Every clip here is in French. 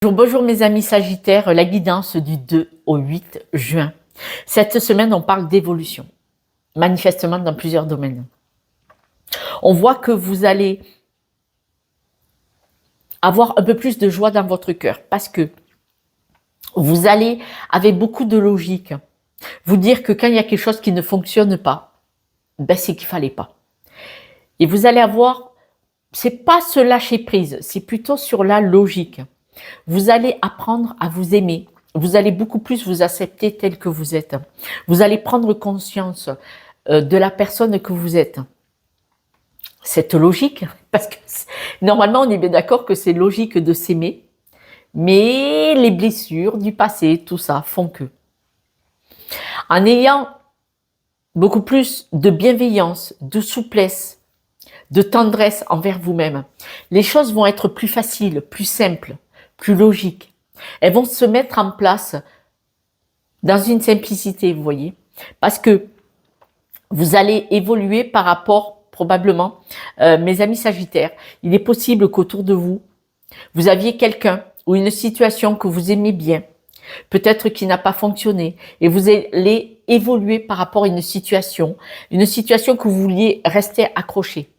Bonjour mes amis Sagittaires, la guidance du 2 au 8 juin. Cette semaine, on parle d'évolution, manifestement dans plusieurs domaines. On voit que vous allez avoir un peu plus de joie dans votre cœur parce que vous allez, avec beaucoup de logique, vous dire que quand il y a quelque chose qui ne fonctionne pas, ben c'est qu'il fallait pas. Et vous allez avoir, c'est pas se lâcher prise, c'est plutôt sur la logique. Vous allez apprendre à vous aimer. Vous allez beaucoup plus vous accepter tel que vous êtes. Vous allez prendre conscience de la personne que vous êtes. C'est logique, parce que normalement on est bien d'accord que c'est logique de s'aimer, mais les blessures du passé, tout ça, font que. En ayant beaucoup plus de bienveillance, de souplesse, de tendresse envers vous-même, les choses vont être plus faciles, plus simples, plus logiques. Elles vont se mettre en place dans une simplicité, vous voyez. Parce que vous allez évoluer par rapport, probablement, mes amis Sagittaires, il est possible qu'autour de vous, vous aviez quelqu'un ou une situation que vous aimez bien, peut-être qui n'a pas fonctionné, et vous allez évoluer par rapport à une situation que vous vouliez rester accroché.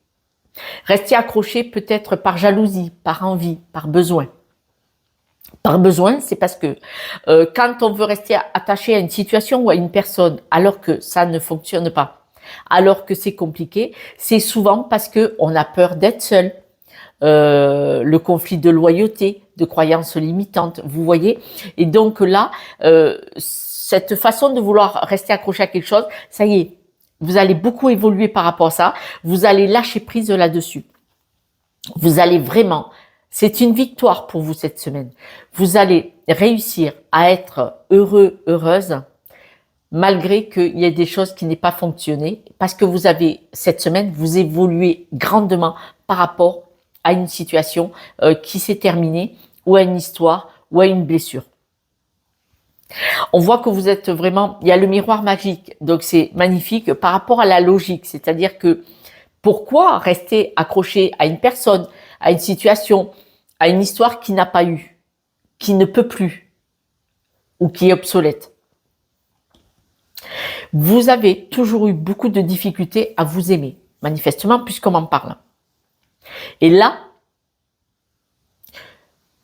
Rester accroché peut-être par jalousie, par envie, par besoin. Par besoin, c'est parce que quand on veut rester attaché à une situation ou à une personne alors que ça ne fonctionne pas, alors que c'est compliqué, c'est souvent parce que on a peur d'être seul, le conflit de loyauté, de croyances limitantes, vous voyez. Et donc là, cette façon de vouloir rester accroché à quelque chose, ça y est, vous allez beaucoup évoluer par rapport à ça, vous allez lâcher prise là-dessus. Vous allez vraiment, c'est une victoire pour vous cette semaine. Vous allez réussir à être heureux, heureuse, malgré qu'il y ait des choses qui n'aient pas fonctionné, parce que vous avez, cette semaine, vous évoluez grandement par rapport à une situation qui s'est terminée, ou à une histoire, ou à une blessure. On voit que vous êtes vraiment, il y a le miroir magique, donc c'est magnifique par rapport à la logique, c'est-à-dire que pourquoi rester accroché à une personne, à une situation, à une histoire qui n'a pas eu, qui ne peut plus, ou qui est obsolète? Vous avez toujours eu beaucoup de difficultés à vous aimer, manifestement, puisqu'on m'en parle. Et là,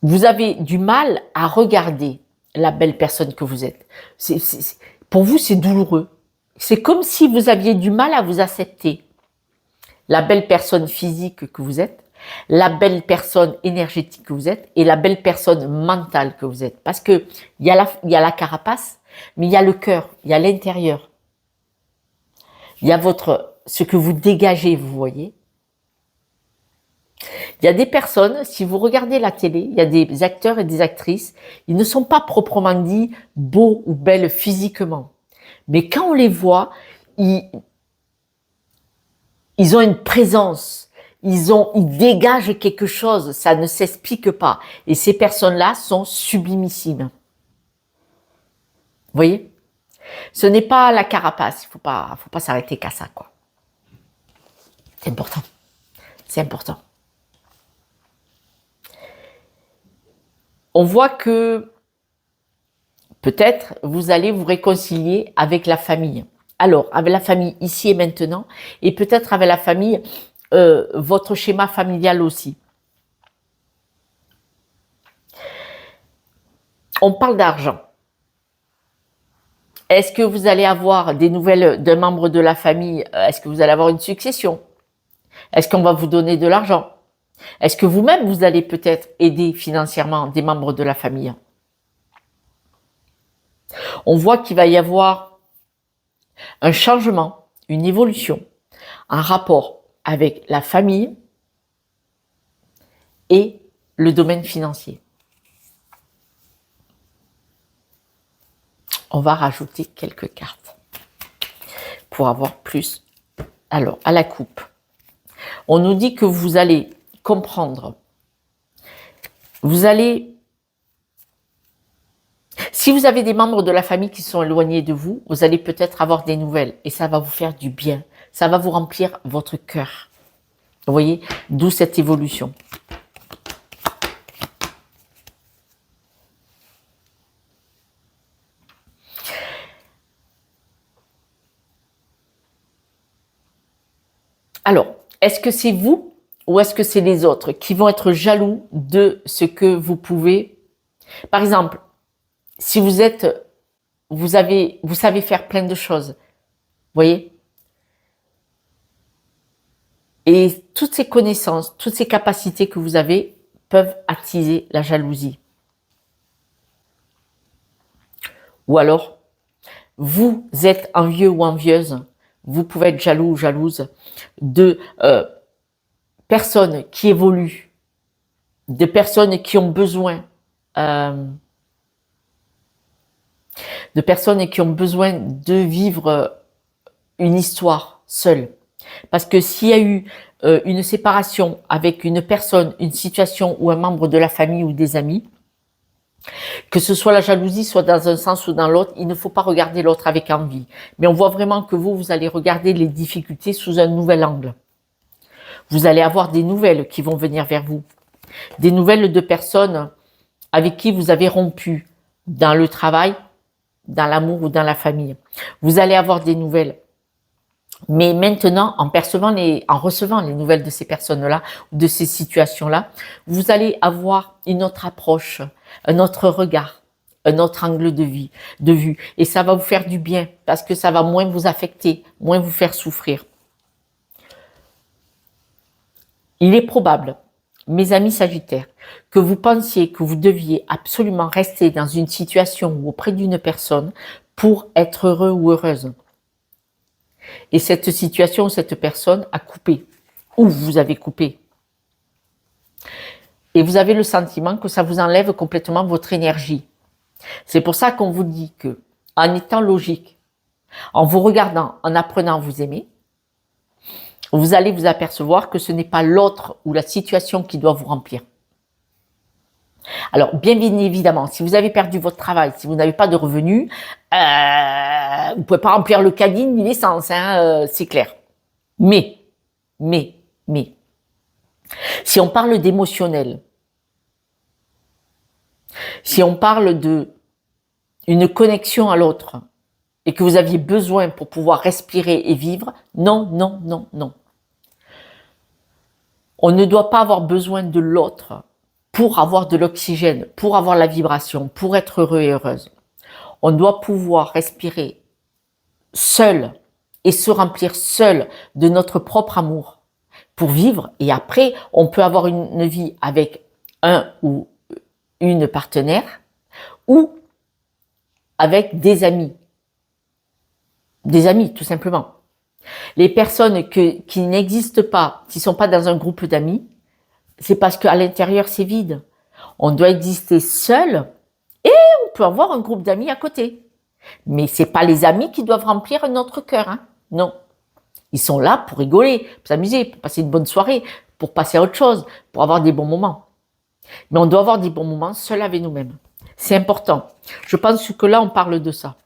vous avez du mal à regarder la belle personne que vous êtes. Pour vous, c'est douloureux. C'est comme si vous aviez du mal à vous accepter. La belle personne physique que vous êtes, la belle personne énergétique que vous êtes et la belle personne mentale que vous êtes. Parce que il y a la carapace, mais il y a le cœur, il y a l'intérieur. Il y a ce que vous dégagez, vous voyez. Il y a des personnes, si vous regardez la télé, il y a des acteurs et des actrices, ils ne sont pas proprement dit beaux ou belles physiquement. Mais quand on les voit, ils ont une présence, ils dégagent quelque chose, ça ne s'explique pas. Et ces personnes-là sont sublimissimes. Vous voyez? Ce n'est pas la carapace, il faut pas s'arrêter qu'à ça, quoi. C'est important. C'est important. On voit que peut-être vous allez vous réconcilier avec la famille. Alors, avec la famille ici et maintenant, et peut-être avec la famille, votre schéma familial aussi. On parle d'argent. Est-ce que vous allez avoir des nouvelles d'un membre de la famille? Est-ce que vous allez avoir une succession? Est-ce qu'on va vous donner de l'argent? Est-ce que vous-même, vous allez peut-être aider financièrement des membres de la famille? On voit qu'il va y avoir un changement, une évolution, un rapport avec la famille et le domaine financier. On va rajouter quelques cartes pour avoir plus. Alors, à la coupe, on nous dit que vous allez comprendre. Vous allez... Si vous avez des membres de la famille qui sont éloignés de vous, vous allez peut-être avoir des nouvelles et ça va vous faire du bien. Ça va vous remplir votre cœur. Vous voyez, d'où cette évolution. Alors, est-ce que c'est vous ou est-ce que c'est les autres qui vont être jaloux de ce que vous pouvez? Par exemple, si vous savez faire plein de choses, vous voyez? Et toutes ces connaissances, toutes ces capacités que vous avez peuvent attiser la jalousie. Ou alors, vous êtes envieux ou envieuse, vous pouvez être jaloux ou jalouse de personnes qui évoluent, de personnes qui ont besoin, de vivre une histoire seule. Parce que s'il y a eu une séparation avec une personne, une situation ou un membre de la famille ou des amis, que ce soit la jalousie, soit dans un sens ou dans l'autre, il ne faut pas regarder l'autre avec envie. Mais on voit vraiment que vous allez regarder les difficultés sous un nouvel angle. Vous allez avoir des nouvelles qui vont venir vers vous. Des nouvelles de personnes avec qui vous avez rompu dans le travail, dans l'amour ou dans la famille. Vous allez avoir des nouvelles. Mais maintenant, en recevant les nouvelles de ces personnes-là, ou de ces situations-là, vous allez avoir une autre approche, un autre regard, un autre angle de vue. Et ça va vous faire du bien, parce que ça va moins vous affecter, moins vous faire souffrir. Il est probable, mes amis Sagittaires, que vous pensiez que vous deviez absolument rester dans une situation ou auprès d'une personne pour être heureux ou heureuse. Et cette situation ou cette personne a coupé, ou vous avez coupé. Et vous avez le sentiment que ça vous enlève complètement votre énergie. C'est pour ça qu'on vous dit que, en étant logique, en vous regardant, en apprenant à vous aimer, vous allez vous apercevoir que ce n'est pas l'autre ou la situation qui doit vous remplir. Alors, bien évidemment, si vous avez perdu votre travail, si vous n'avez pas de revenus, vous ne pouvez pas remplir le caddie ni l'essence, c'est clair. Mais, si on parle d'émotionnel, si on parle de une connexion à l'autre, et que vous aviez besoin pour pouvoir respirer et vivre, non. On ne doit pas avoir besoin de l'autre pour avoir de l'oxygène, pour avoir la vibration, pour être heureux et heureuse. On doit pouvoir respirer seul et se remplir seul de notre propre amour pour vivre. Et après, on peut avoir une vie avec un ou une partenaire ou avec des amis. Des amis, tout simplement. Les personnes qui n'existent pas, qui ne sont pas dans un groupe d'amis, c'est parce qu'à l'intérieur, c'est vide. On doit exister seul et on peut avoir un groupe d'amis à côté. Mais ce n'est pas les amis qui doivent remplir notre cœur. Non. Ils sont là pour rigoler, pour s'amuser, pour passer une bonne soirée, pour passer à autre chose, pour avoir des bons moments. Mais on doit avoir des bons moments seuls avec nous-mêmes. C'est important. Je pense que là, on parle de ça.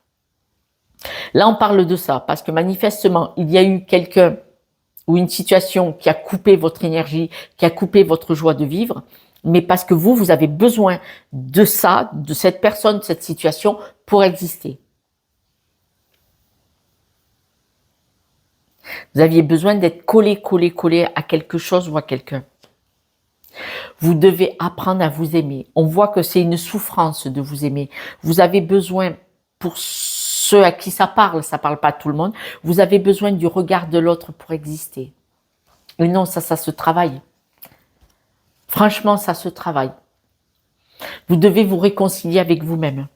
Là, on parle de ça parce que manifestement, il y a eu quelqu'un ou une situation qui a coupé votre énergie, qui a coupé votre joie de vivre, mais parce que vous avez besoin de ça, de cette personne, de cette situation pour exister. Vous aviez besoin d'être collé à quelque chose ou à quelqu'un. Vous devez apprendre à vous aimer. On voit que c'est une souffrance de vous aimer. Vous avez besoin, pour ceux à qui ça parle pas à tout le monde, vous avez besoin du regard de l'autre pour exister. Et non, ça se travaille. Franchement, ça se travaille. Vous devez vous réconcilier avec vous-même.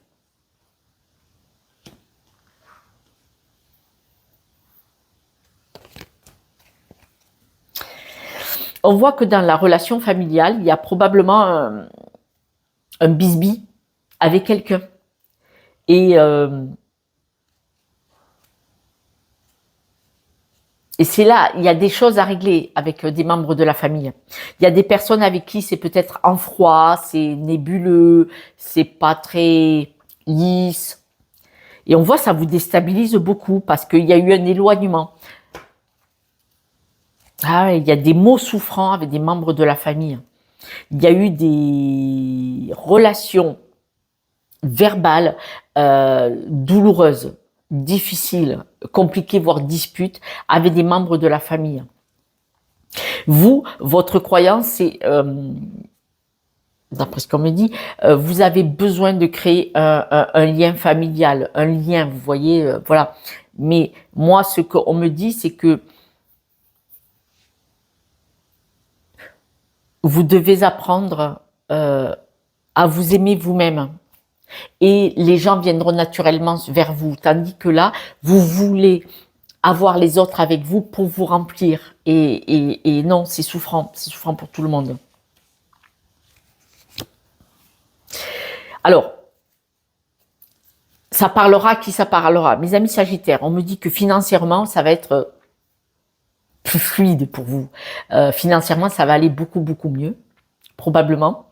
On voit que dans la relation familiale, il y a probablement un bisbis avec quelqu'un. Et c'est là, il y a des choses à régler avec des membres de la famille. Il y a des personnes avec qui c'est peut-être en froid, c'est nébuleux, c'est pas très lisse. Et on voit ça vous déstabilise beaucoup parce qu'il y a eu un éloignement. Il y a des mots souffrants avec des membres de la famille. Il y a eu des relations verbales douloureuses, difficiles, compliquées, voire disputes avec des membres de la famille. Vous, votre croyance, c'est, d'après ce qu'on me dit, vous avez besoin de créer un lien familial, un lien, vous voyez, voilà. Mais moi, ce qu'on me dit, c'est que vous devez apprendre à vous aimer vous-même. Et les gens viendront naturellement vers vous. Tandis que là, vous voulez avoir les autres avec vous pour vous remplir. Et non, c'est souffrant pour tout le monde. Alors, ça parlera à qui ça parlera. Mes amis Sagittaires, on me dit que financièrement, ça va être plus fluide pour vous. Financièrement, ça va aller beaucoup, beaucoup mieux, probablement.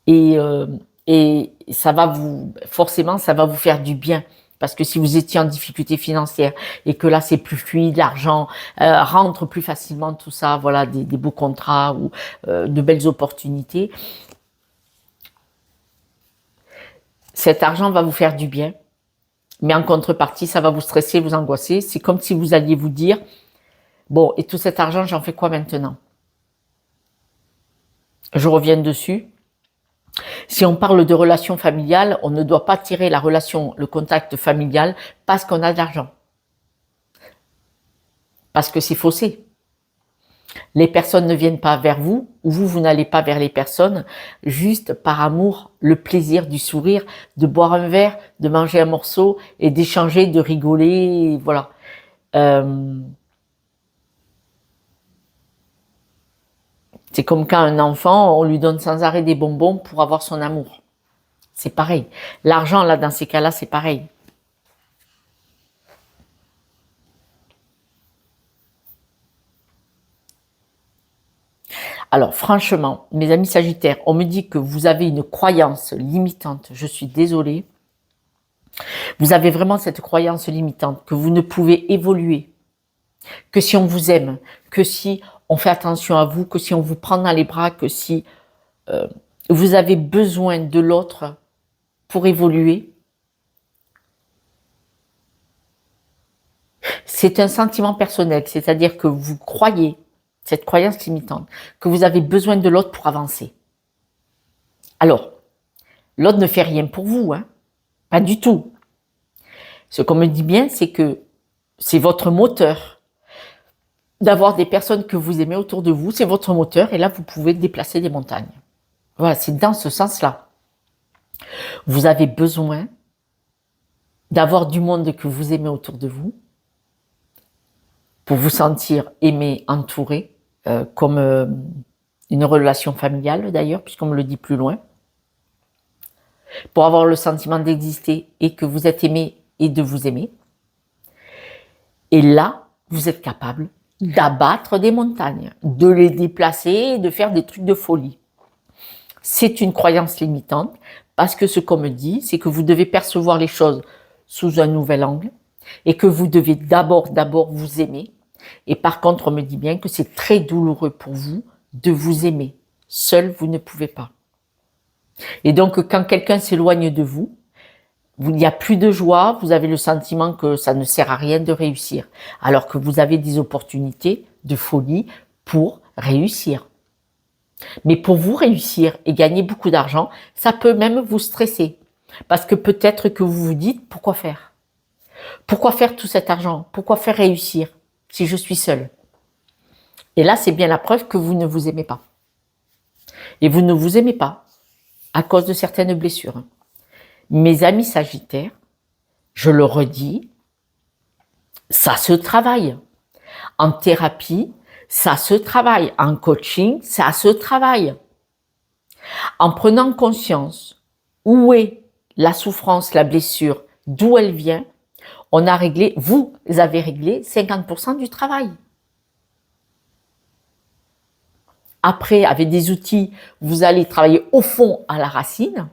Et ça va forcément, ça va vous faire du bien. Parce que si vous étiez en difficulté financière et que là c'est plus fluide, l'argent rentre plus facilement, tout ça, voilà, des beaux contrats ou de belles opportunités, cet argent va vous faire du bien. Mais en contrepartie, ça va vous stresser, vous angoisser. C'est comme si vous alliez vous dire, bon, et tout cet argent, j'en fais quoi maintenant? Je reviens dessus. Si on parle de relation familiale, on ne doit pas tirer la relation, le contact familial parce qu'on a de l'argent. Parce que c'est faussé. Les personnes ne viennent pas vers vous, ou vous n'allez pas vers les personnes, juste par amour, le plaisir du sourire, de boire un verre, de manger un morceau et d'échanger, de rigoler, voilà. C'est comme quand un enfant, on lui donne sans arrêt des bonbons pour avoir son amour. C'est pareil. L'argent, là, dans ces cas-là, c'est pareil. Alors, franchement, mes amis Sagittaires, on me dit que vous avez une croyance limitante. Je suis désolée. Vous avez vraiment cette croyance limitante que vous ne pouvez évoluer que si on vous aime, que si on fait attention à vous, que si on vous prend dans les bras, que si vous avez besoin de l'autre pour évoluer. C'est un sentiment personnel, c'est-à-dire que vous croyez, cette croyance limitante, que vous avez besoin de l'autre pour avancer. Alors, l'autre ne fait rien pour vous, hein, pas du tout. Ce qu'on me dit bien, c'est que c'est votre moteur. D'avoir des personnes que vous aimez autour de vous, c'est votre moteur, et là, vous pouvez déplacer des montagnes. Voilà, c'est dans ce sens-là. Vous avez besoin d'avoir du monde que vous aimez autour de vous, pour vous sentir aimé, entouré, comme une relation familiale d'ailleurs, puisqu'on me le dit plus loin, pour avoir le sentiment d'exister et que vous êtes aimé et de vous aimer. Et là, vous êtes capable d'abattre des montagnes, de les déplacer et de faire des trucs de folie. C'est une croyance limitante parce que ce qu'on me dit, c'est que vous devez percevoir les choses sous un nouvel angle et que vous devez d'abord vous aimer. Et par contre, on me dit bien que c'est très douloureux pour vous de vous aimer. Seul, vous ne pouvez pas. Et donc, quand quelqu'un s'éloigne de vous, il n'y a plus de joie, vous avez le sentiment que ça ne sert à rien de réussir, alors que vous avez des opportunités de folie pour réussir. Mais pour vous réussir et gagner beaucoup d'argent, ça peut même vous stresser. Parce que peut-être que vous vous dites, pourquoi faire? Pourquoi faire tout cet argent? Pourquoi faire réussir si je suis seule? Et là, c'est bien la preuve que vous ne vous aimez pas. Et vous ne vous aimez pas à cause de certaines blessures. Mes amis Sagittaires, je le redis, ça se travaille. En thérapie, ça se travaille. En coaching, ça se travaille. En prenant conscience où est la souffrance, la blessure, d'où elle vient, on a réglé, vous avez réglé 50% du travail. Après, avec des outils, vous allez travailler au fond à la racine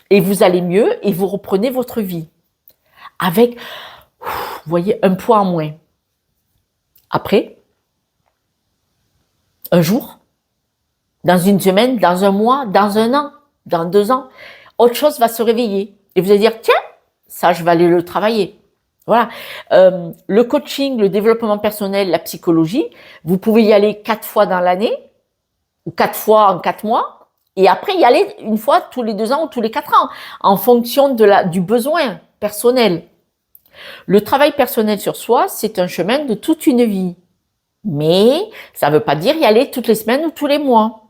et vous allez mieux et vous reprenez votre vie avec, vous voyez, un poids en moins. Après, un jour, dans une semaine, dans un mois, dans un an, dans 2 ans, autre chose va se réveiller et vous allez dire, tiens, ça, je vais aller le travailler. Voilà. Le coaching, le développement personnel, la psychologie, vous pouvez y aller 4 fois dans l'année, ou 4 fois en 4 mois, et après y aller une fois tous les 2 ans ou tous les 4 ans, en fonction du besoin personnel. Le travail personnel sur soi, c'est un chemin de toute une vie. Mais ça ne veut pas dire y aller toutes les semaines ou tous les mois.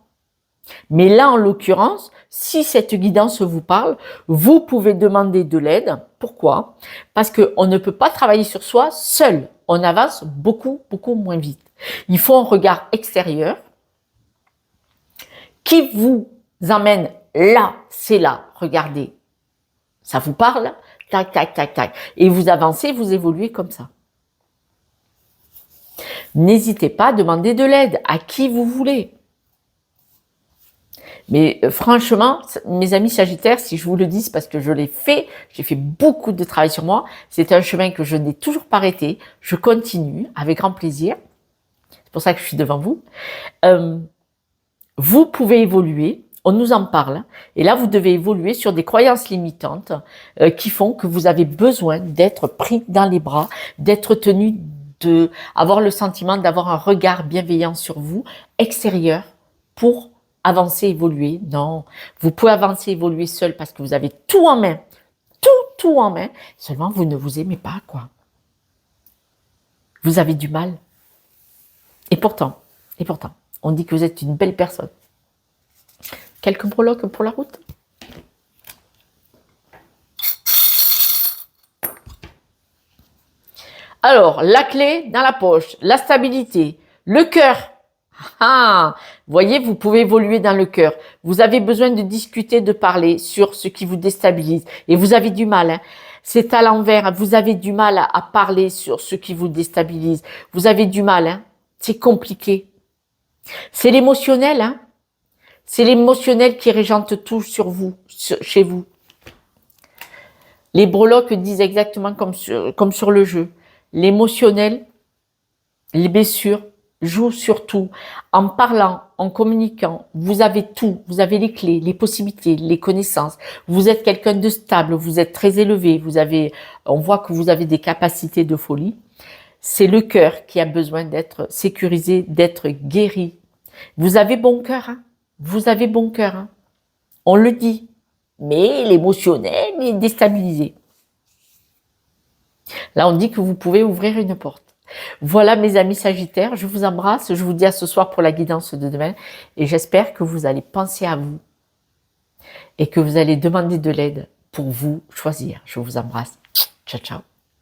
Mais là, en l'occurrence, si cette guidance vous parle, vous pouvez demander de l'aide. Pourquoi? Parce qu'on ne peut pas travailler sur soi seul. On avance beaucoup, beaucoup moins vite. Il faut un regard extérieur qui vous emmène là, c'est là, regardez. Ça vous parle? Tac, tac, tac, tac. Et vous avancez, vous évoluez comme ça. N'hésitez pas à demander de l'aide à qui vous voulez. Mais franchement, mes amis Sagittaires, si je vous le dis, c'est parce que je l'ai fait, j'ai fait beaucoup de travail sur moi. C'est un chemin que je n'ai toujours pas arrêté. Je continue avec grand plaisir. C'est pour ça que je suis devant vous. Vous pouvez évoluer. On nous en parle. Et là, vous devez évoluer sur des croyances limitantes qui font que vous avez besoin d'être pris dans les bras, d'être tenu, avoir le sentiment d'avoir un regard bienveillant sur vous, extérieur, pour avancer, évoluer. Non, vous pouvez avancer, évoluer seul parce que vous avez tout en main. Tout en main. Seulement, vous ne vous aimez pas, quoi. Vous avez du mal. Et pourtant, on dit que vous êtes une belle personne. Quelques prologues pour la route? Alors, la clé dans la poche, la stabilité, le cœur. Ah, voyez, vous pouvez évoluer dans le cœur. Vous avez besoin de discuter, de parler sur ce qui vous déstabilise. Et vous avez du mal. Hein. C'est à l'envers. Vous avez du mal à parler sur ce qui vous déstabilise. Vous avez du mal. Hein. C'est compliqué. C'est l'émotionnel. Hein. C'est l'émotionnel qui régente tout sur vous, chez vous. Les breloques disent exactement comme sur le jeu. L'émotionnel, les blessures jouent sur tout. En parlant, en communiquant, vous avez tout. Vous avez les clés, les possibilités, les connaissances. Vous êtes quelqu'un de stable, vous êtes très élevé. On voit que vous avez des capacités de folie. C'est le cœur qui a besoin d'être sécurisé, d'être guéri. Vous avez bon cœur, hein? Vous avez bon cœur, hein? On le dit. Mais l'émotionnel est déstabilisé. Là, on dit que vous pouvez ouvrir une porte. Voilà mes amis Sagittaires, je vous embrasse, je vous dis à ce soir pour la guidance de demain et j'espère que vous allez penser à vous et que vous allez demander de l'aide pour vous choisir. Je vous embrasse. Ciao, ciao.